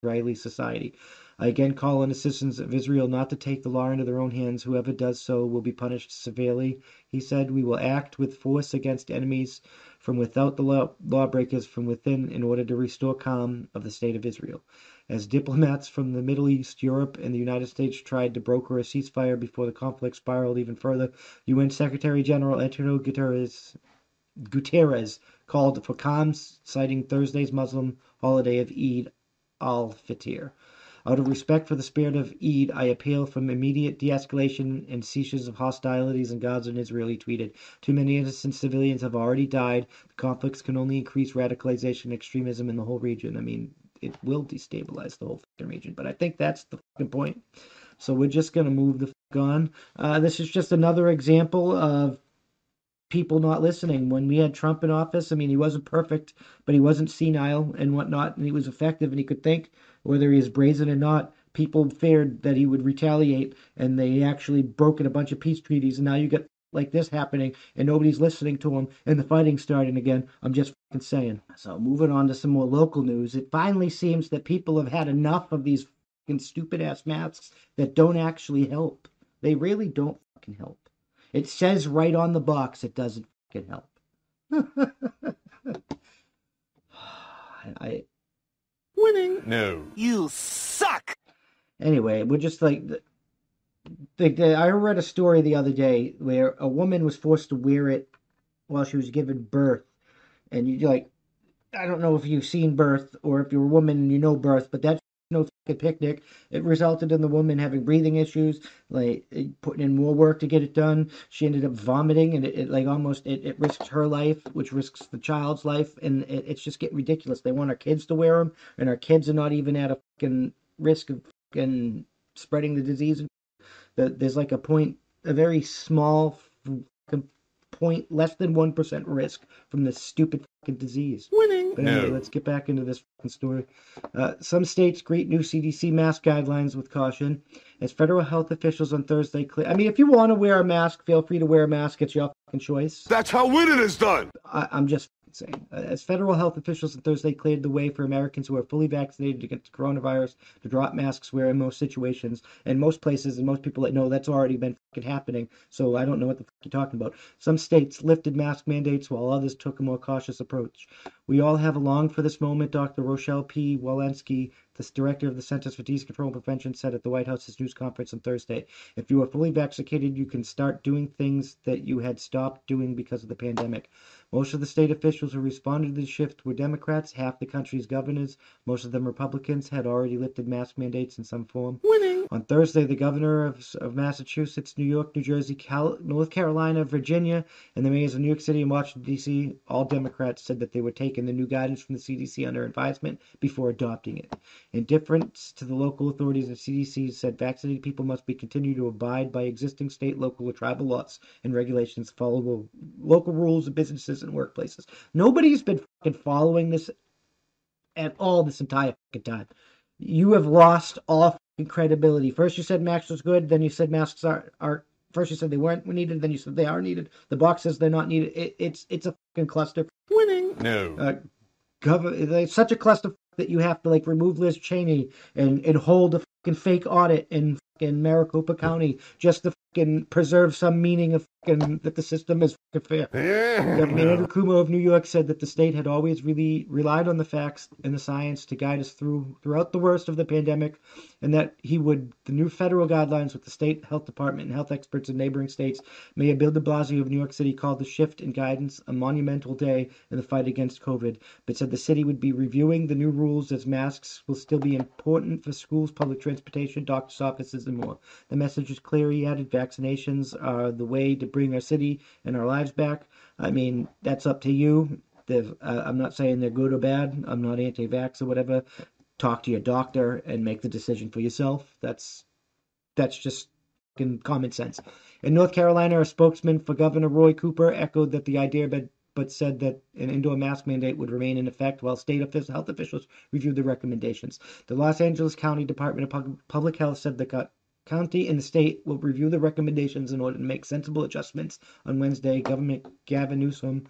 Israeli society. I again call on the citizens of Israel not to take the law into their own hands. Whoever does so will be punished severely. He said, we will act with force against enemies from without, the lawbreakers from within, in order to restore calm of the state of Israel. As diplomats from the Middle East, Europe, and the United States tried to broker a ceasefire before the conflict spiraled even further, UN Secretary General Antonio Guterres called for calm, citing Thursday's Muslim holiday of Eid al-Fitr. Out of respect for the spirit of Eid, I appeal for immediate de-escalation and ceasures of hostilities in Gaza and Israel, he tweeted. Too many innocent civilians have already died. The conflicts can only increase radicalization and extremism in the whole region. I mean, it will destabilize the whole fucking region, but I think that's the fucking point. So we're just going to move the fuck on. This is just another example of people not listening. When we had Trump in office, I mean, he wasn't perfect, but he wasn't senile and whatnot, and he was effective and he could think, whether he is brazen or not. People feared that he would retaliate, and they actually broken a bunch of peace treaties, and now you get like this happening, and nobody's listening to him, and the fighting starting again. I'm just fucking saying. So moving on to some more local news, it finally seems that people have had enough of these fucking stupid ass masks that don't actually help. They really don't fucking help. It says right on the box it doesn't fucking help. Winning. No. You suck. Anyway, we're just like I read a story the other day where a woman was forced to wear it while she was giving birth, and you like, I don't know if you've seen birth or if you're a woman and you know birth, but that's no fucking picnic. It resulted in the woman having breathing issues, like putting in more work to get it done. She ended up vomiting, and it like almost it risks her life, which risks the child's life, and it's just getting ridiculous. They want our kids to wear them, and our kids are not even at a fucking risk of fucking spreading the disease. There's like a very small point, less than 1% risk from this stupid fucking disease. Winning. But anyway, let's get back into this fucking story. Some states greet new CDC mask guidelines with caution as federal health officials on Thursday I mean, if you want to wear a mask, feel free to wear a mask. It's your fucking choice. That's how winning is done. I'm just saying. As federal health officials on Thursday cleared the way for Americans who are fully vaccinated against coronavirus to drop masks where in most situations and most places and most people that know that's already been fucking happening. So I don't know what the fuck you're talking about. Some states lifted mask mandates while others took a more cautious approach. We all have longed for this moment, Dr. Rochelle P. Walensky, the director of the Centers for Disease Control and Prevention, said at the White House's news conference on Thursday. If you are fully vaccinated, you can start doing things that you had stopped doing because of the pandemic. Most of the state officials who responded to the shift were Democrats. Half the country's governors, most of them Republicans, had already lifted mask mandates in some form. Winning. On Thursday, the governor of Massachusetts, New York, New Jersey, North Carolina, Virginia, and the mayors of New York City and Washington, D.C., all Democrats, said that they were taking the new guidance from the CDC under advisement before adopting it. In difference to the local authorities, the CDC said vaccinated people must be continued to abide by existing state, local, or tribal laws and regulations, follow local rules of businesses and workplaces. Nobody's been fucking following this at all this entire fucking time. You have lost all fucking credibility. First you said masks was good, then you said masks are first you said they weren't needed, then you said they are needed. The box says they're not needed. It's a fucking cluster. Winning. No. It's such a cluster that you have to like remove Liz Cheney and hold a fucking fake audit in fucking Maricopa County just to fucking preserve some meaning of fucking that the system is fucking fair. Governor Andrew Cuomo of New York said that the state had always really relied on the facts and the science to guide us throughout the worst of the pandemic, and that the new federal guidelines with the state health department and health experts in neighboring states. Mayor Bill de Blasio of New York City called the shift in guidance a monumental day in the fight against COVID, but said the city would be reviewing the new rules as masks will still be important for schools, public transportation, doctors' offices, and more. The message is clear, he added. Vaccinations are the way to bring our city and our lives back. I mean, that's up to you. I'm not saying they're good or bad. I'm not anti-vax or whatever. Talk to your doctor and make the decision for yourself. That's just common sense. In North Carolina, a spokesman for Governor Roy Cooper echoed that the idea, but said that an indoor mask mandate would remain in effect while state health officials reviewed the recommendations. The Los Angeles County Department of Public Health said the county and the state will review the recommendations in order to make sensible adjustments on Wednesday. Governor Gavin Newsom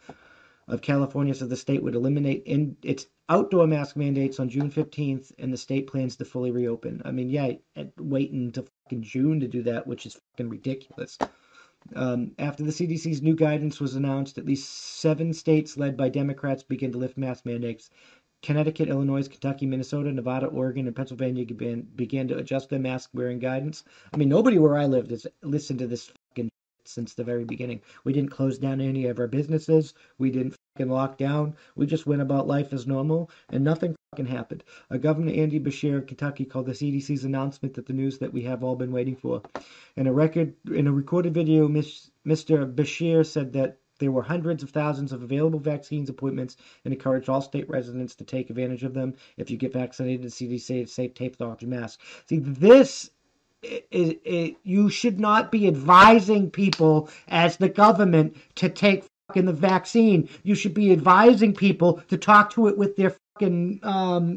of California said the state would eliminate its outdoor mask mandates on June 15th, and the state plans to fully reopen. I mean, yeah, waiting to fucking June to do that, which is fucking ridiculous. After the CDC's new guidance was announced, at least 7 states led by Democrats began to lift mask mandates. Connecticut, Illinois, Kentucky, Minnesota, Nevada, Oregon, and Pennsylvania began to adjust their mask-wearing guidance. I mean, nobody where I lived has listened to this fucking since the very beginning. We didn't close down any of our businesses. We didn't fucking lock down. We just went about life as normal, and nothing fucking happened. Governor Andy Beshear of Kentucky called the CDC's announcement that the news that we have all been waiting for. In a recorded video, Mr. Beshear said that there were hundreds of thousands of available vaccines appointments and encouraged all state residents to take advantage of them. If you get vaccinated, the CDC safe tape off your mask. See, this you should not be advising people as the government to take fucking the vaccine. You should be advising people to talk to it with their fucking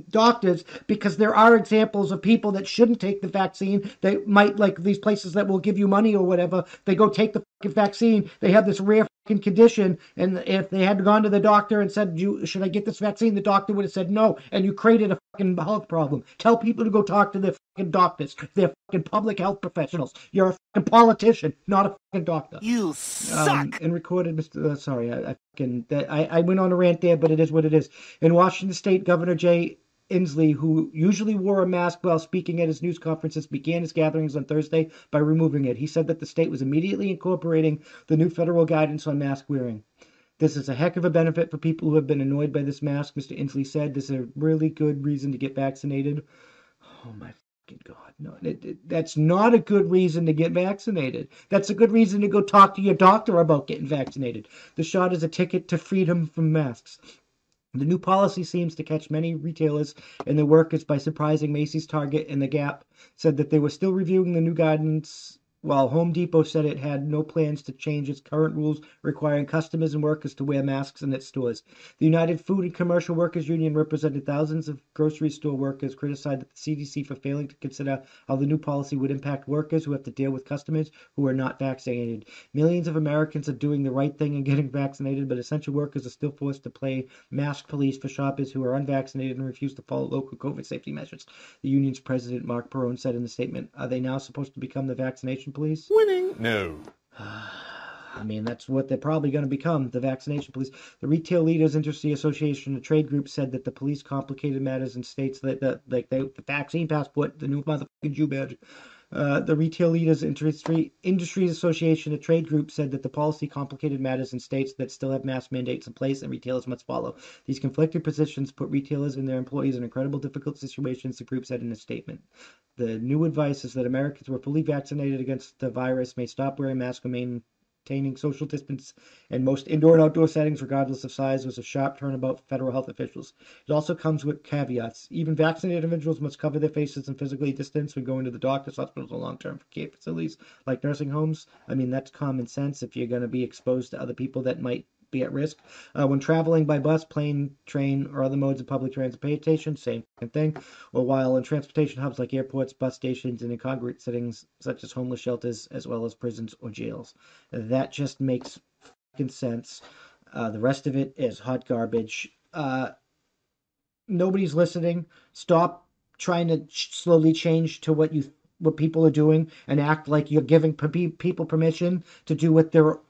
doctors, because there are examples of people that shouldn't take the vaccine. They might, like these places that will give you money or whatever, they go take the fucking vaccine. They have this rare fucking condition, and if they had gone to the doctor and said, should I get this vaccine, the doctor would have said no, and you created a fucking health problem. Tell people to go talk to their fucking doctors. They're fucking public health professionals. You're a fucking politician, not a fucking doctor. You suck. And recorded, Mr. Sorry, I went on a rant there, but it is what it is. In Washington State, Governor Jay Inslee, who usually wore a mask while speaking at his news conferences, began his gatherings on Thursday by removing it. He said that the state was immediately incorporating the new federal guidance on mask wearing. This is a heck of a benefit for people who have been annoyed by this mask, Mr. Inslee said. This is a really good reason to get vaccinated. Oh, my fucking God. No, that's not a good reason to get vaccinated. That's a good reason to go talk to your doctor about getting vaccinated. The shot is a ticket to freedom from masks. The new policy seems to catch many retailers and their workers by surprising. Macy's, Target, and The Gap said that they were still reviewing the new guidance, while Home Depot said it had no plans to change its current rules requiring customers and workers to wear masks in its stores. The United Food and Commercial Workers Union represented thousands of grocery store workers, criticized the CDC for failing to consider how the new policy would impact workers who have to deal with customers who are not vaccinated. Millions of Americans are doing the right thing and getting vaccinated, but essential workers are still forced to play mask police for shoppers who are unvaccinated and refuse to follow local COVID safety measures. The union's president, Mark Perone, said in the statement, "Are they now supposed to become the vaccination police?" Winning. No. I mean, that's what they're probably going to become, the vaccination police. The Retail Leaders Industry Association, a trade group, said that the police complicated matters in states that the vaccine passport, the new motherfucking Jew badge. The Retail Leaders Industry Association, a trade group, said that the policy complicated matters in states that still have mask mandates in place and retailers must follow. These conflicted positions put retailers and their employees in incredible difficult situations, the group said in a statement. The new advice is that Americans who are fully vaccinated against the virus may stop wearing masks and maintaining social distance in most indoor and outdoor settings, regardless of size, was a sharp turnabout for federal health officials. It also comes with caveats. Even vaccinated individuals must cover their faces and physically distance when going to the doctors, hospitals, or long-term care facilities like nursing homes. I mean, that's common sense if you're going to be exposed to other people that might be at risk. When traveling by bus, plane, train, or other modes of public transportation, same thing. Or while in transportation hubs like airports, bus stations, and in congregate settings such as homeless shelters, as well as prisons or jails. That just makes fucking sense. The rest of it is hot garbage. Nobody's listening. Stop trying to slowly change to what people are doing and act like you're giving people permission to do what they're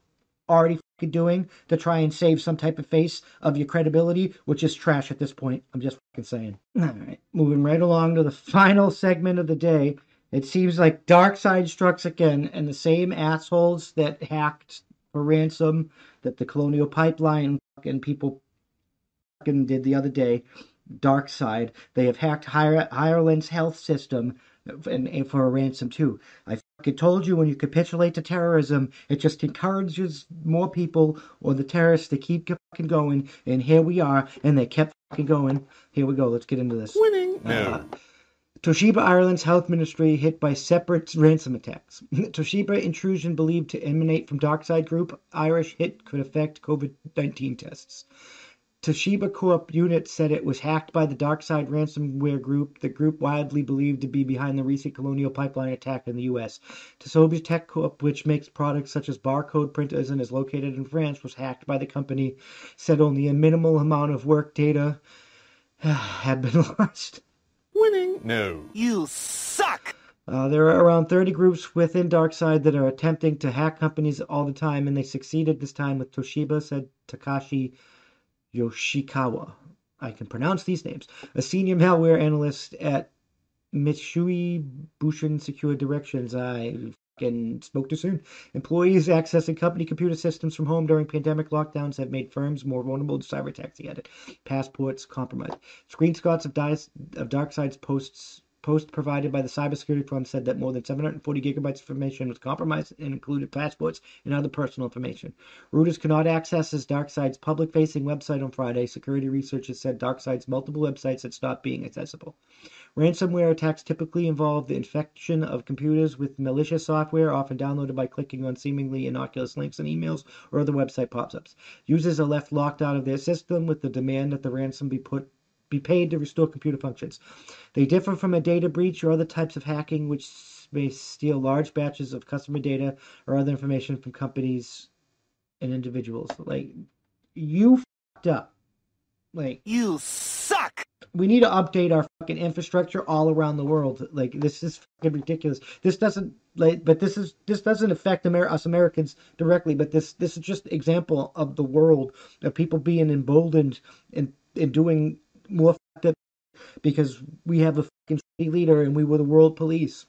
already doing to try and save some type of face of your credibility, which is trash at this point. I'm just fucking saying. All right, moving right along to the final segment of the day. It seems like DarkSide strikes again, and the same assholes that hacked for ransom that the Colonial Pipeline fucking people fucking did the other day. DarkSide, they have hacked Ireland's health system and for a ransom too. I fucking told you, when you capitulate to terrorism, it just encourages more people or the terrorists to keep fucking going. And here we are, and they kept fucking going. Here we go. Let's get into this. Winning. No. Toshiba Ireland's health ministry hit by separate ransom attacks. Toshiba intrusion believed to emanate from DarkSide Group. Irish hit could affect COVID-19 tests. Toshiba Corp unit said it was hacked by the DarkSide ransomware group, the group widely believed to be behind the recent Colonial Pipeline attack in the U.S. Toshiba Tech Corp, which makes products such as barcode printers and is located in France, was hacked by the company, said only a minimal amount of work data had been lost. Winning. No. You suck! There are around 30 groups within DarkSide that are attempting to hack companies all the time, and they succeeded this time with Toshiba, said Takashi Yoshikawa. I can pronounce these names. A senior malware analyst at Mitsui Bushin Secure Directions. I fucking spoke too soon. Employees accessing company computer systems from home during pandemic lockdowns have made firms more vulnerable to cyber attacks, he added. Passports compromised. Screenshots of DarkSide's post provided by the cybersecurity firm said that more than 740 gigabytes of information was compromised and included passports and other personal information. Reuters could not access DarkSide's public-facing website on Friday. Security researchers said DarkSide's multiple websites had stopped being accessible. Ransomware attacks typically involve the infection of computers with malicious software, often downloaded by clicking on seemingly innocuous links in emails or other website pop-ups. Users are left locked out of their system with the demand that the ransom be paid to restore computer functions. They differ from a data breach or other types of hacking, which may steal large batches of customer data or other information from companies and individuals. Like, you fucked up. Like, you suck! We need to update our fucking infrastructure all around the world. Like, this is fucking ridiculous. This doesn't affect us Americans directly, but this is just an example of the world, of people being emboldened and doing more because we have a fucking leader and we were the world police.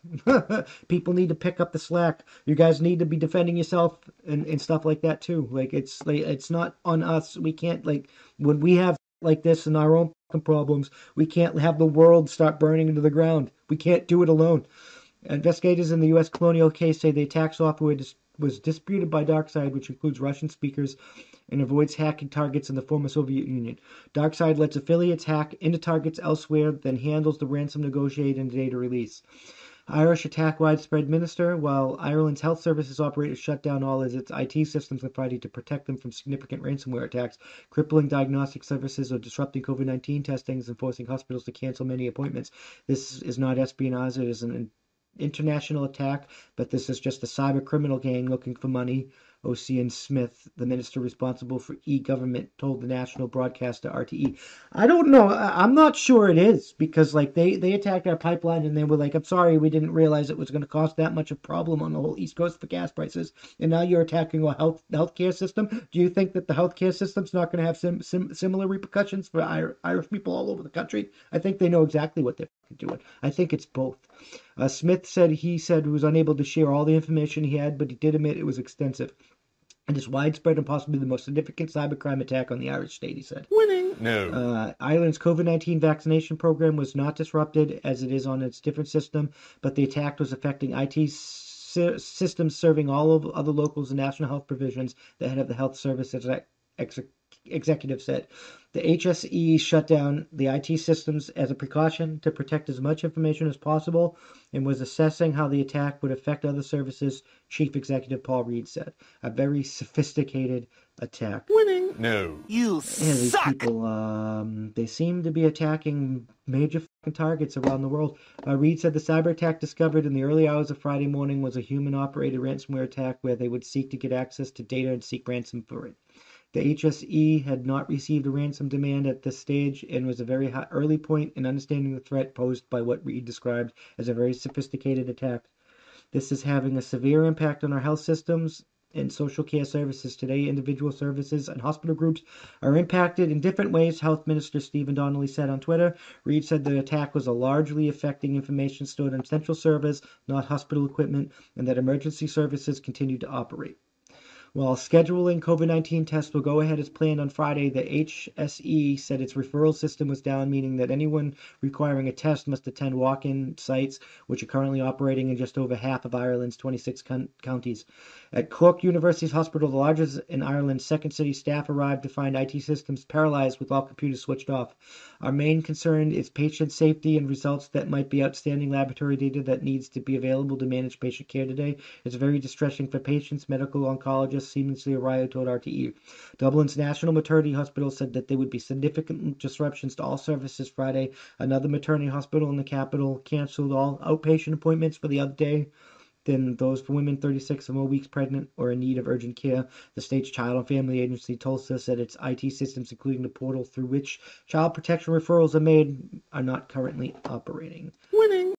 People need to pick up the slack. You guys need to be defending yourself and stuff like that too. It's not on us. We can't, when we have like this and our own fucking problems, we can't have the world start burning into the ground. We can't do it alone. Investigators in the U.S. colonial case say the attack software was disputed by DarkSide, which includes Russian speakers, and avoids hacking targets in the former Soviet Union. DarkSide lets affiliates hack into targets elsewhere, then handles the ransom negotiated and data release. Irish attack widespread minister, while Ireland's health services operators shut down all of its IT systems on Friday to protect them from significant ransomware attacks, crippling diagnostic services or disrupting COVID-19 testings and forcing hospitals to cancel many appointments. This is not espionage, it is an international attack, but this is just a cyber criminal gang looking for money. Ocean Smith, the minister responsible for e-government, told the national broadcaster RTE. I don't know. I'm not sure it is, because they attacked our pipeline and they were like, I'm sorry, we didn't realize it was going to cost that much of a problem on the whole East Coast for gas prices. And now you're attacking our healthcare system. Do you think that the healthcare system's not going to have similar repercussions for Irish people all over the country? I think they know exactly what they're doing. I think it's both. Smith said he was unable to share all the information he had, but he did admit it was extensive. It is widespread and possibly the most significant cybercrime attack on the Irish state, he said. Winning. No. Ireland's COVID-19 vaccination program was not disrupted as it is on its different system, but the attack was affecting IT systems serving all of other locals and national health provisions, the head of the health service executive said. The HSE shut down the IT systems as a precaution to protect as much information as possible and was assessing how the attack would affect other services, Chief Executive Paul Reed said. A very sophisticated attack. Winning. No. You These suck! people, they seem to be attacking major fucking targets around the world. Reed said the cyber attack discovered in the early hours of Friday morning was a human-operated ransomware attack where they would seek to get access to data and seek ransom for it. The HSE had not received a ransom demand at this stage and was a very early point in understanding the threat posed by what Reed described as a very sophisticated attack. This is having a severe impact on our health systems and social care services today. Individual services and hospital groups are impacted in different ways, Health Minister Stephen Donnelly said on Twitter. Reed said the attack was largely affecting information stored on central servers, not hospital equipment, and that emergency services continued to operate. While scheduling COVID-19 tests will go ahead as planned on Friday, the HSE said its referral system was down, meaning that anyone requiring a test must attend walk-in sites, which are currently operating in just over half of Ireland's 26 counties. At Cork University's hospital, the largest in Ireland's second city, staff arrived to find IT systems paralyzed with all computers switched off. Our main concern is patient safety and results that might be outstanding laboratory data that needs to be available to manage patient care today. It's very distressing for patients, medical oncologists, just seamlessly, Arroyo told RTE. Dublin's National Maternity Hospital said that there would be significant disruptions to all services Friday. Another maternity hospital in the capital canceled all outpatient appointments for the other day than those for women 36 or more weeks pregnant or in need of urgent care. The state's Child and Family Agency told us that its IT systems, including the portal through which child protection referrals are made, are not currently operating. Winning.